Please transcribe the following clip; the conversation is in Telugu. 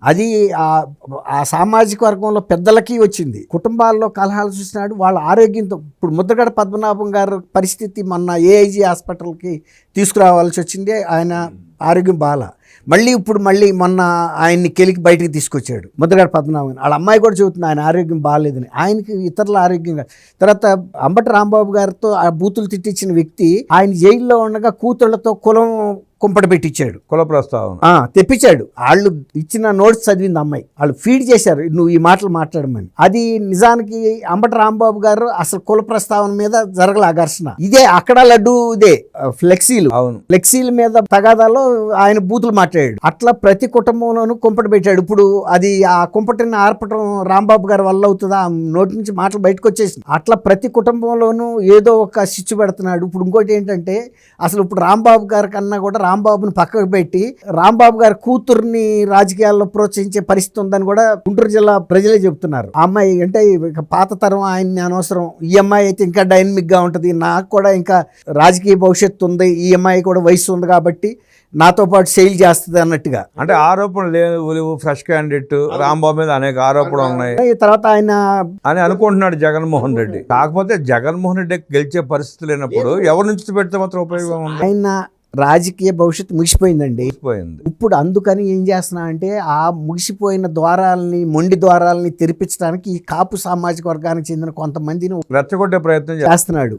అది ఆ సామాజిక వర్గంలో పెద్దలకి వచ్చింది. కుటుంబాల్లో కలహాలు చూసినాడు. వాళ్ళ ఆరోగ్యంతో ఇప్పుడు ముద్రగడ పద్మనాభం గారి పరిస్థితి మొన్న ఏఐజీ హాస్పిటల్కి తీసుకురావాల్సి వచ్చింది. ఆయన ఆరోగ్యం బాగా మళ్ళీ మొన్న ఆయన్ని కెలికి బయటికి తీసుకొచ్చాడు ముద్రగడ పద్మనాభం. వాళ్ళ అమ్మాయి కూడా చెబుతుంది ఆయన ఆరోగ్యం బాగాలేదని. ఆయనకి ఇతరుల ఆరోగ్యంగా తర్వాత అంబటి రాంబాబు గారితో ఆ బూతులు తిట్టించిన వ్యక్తి ఆయన జైల్లో ఉండగా కూతుళ్లతో కులం కుంపట పెట్టించాడు. కుల ప్రస్తావన తెప్పించాడు. వాళ్ళు ఇచ్చిన నోట్స్ చదివింది అమ్మాయి. వాళ్ళు ఫీడ్ చేశారు నువ్వు ఈ మాటలు మాట్లాడమని. అది నిజానికి అంబటి రాంబాబు గారు అసలు కుల ప్రస్తావన మీద జరగల ఘర్షణ. ఇదే అక్కడ లడ్డు ఇదే ఫ్లెక్సీల మీద తగాదాలో ఆయన బూతులు మాట్లాడాడు. అట్లా ప్రతి కుటుంబంలోనూ కుంపట పెట్టాడు. ఇప్పుడు అది ఆ కుంపటిని ఆర్పటం రాంబాబు గారి వల్ల అవుతుందా? నోటి నుంచి మాటలు బయటకు వచ్చేసింది. అట్లా ప్రతి కుటుంబంలోనూ ఏదో ఒక చిచ్చు పెడుతున్నాడు. ఇప్పుడు ఇంకోటి ఏంటంటే అసలు ఇప్పుడు రాంబాబు గారి కన్నా కూడా రాంబాబుని పక్కకు పెట్టి రాంబాబు గారి కూతుర్ని రాజకీయాల్లో ప్రోత్సహించే పరిస్థితి ఉందని కూడా గుంటూరు జిల్లా ప్రజలే చెబుతున్నారు. ఆ అమ్మాయి అంటే పాత తరం ఆయన్ని అనవసరం, ఈ అమ్మాయి అయితే ఇంకా డైనమిక్ గా ఉంటది, నాకు కూడా ఇంకా రాజకీయ భవిష్యత్తు ఉంది, ఈ అమ్మాయి కూడా వయసు ఉంది కాబట్టి నాతో పాటు సెయిల్ చేస్తుంది అన్నట్టుగా. అంటే ఆరోపణలు లేవు. ఫ్రెష్ క్యాండిడేట్ రాంబాబు మీద అనేక ఆరోపణలు ఉన్నాయి తర్వాత ఆయన అని అనుకుంటున్నాడు జగన్మోహన్ రెడ్డి. కాకపోతే జగన్మోహన్ రెడ్డి గెలిచే పరిస్థితి లేనప్పుడు ఎవరి నుంచి పెడితే మాత్రం ఉపయోగం ఉంది? ఆయన రాజకీయ భవిష్యత్తు ముగిసిపోయిందండి. ఇప్పుడు అందుకని ఏం చేస్తున్నా అంటే ఆ ముగిసిపోయిన ద్వారాలని మొండి ద్వారాలని తెరిపించడానికి ఈ కాపు సామాజిక వర్గానికి చెందిన కొంతమందిని రెచ్చగొట్టే ప్రయత్నం చేస్తున్నాడు.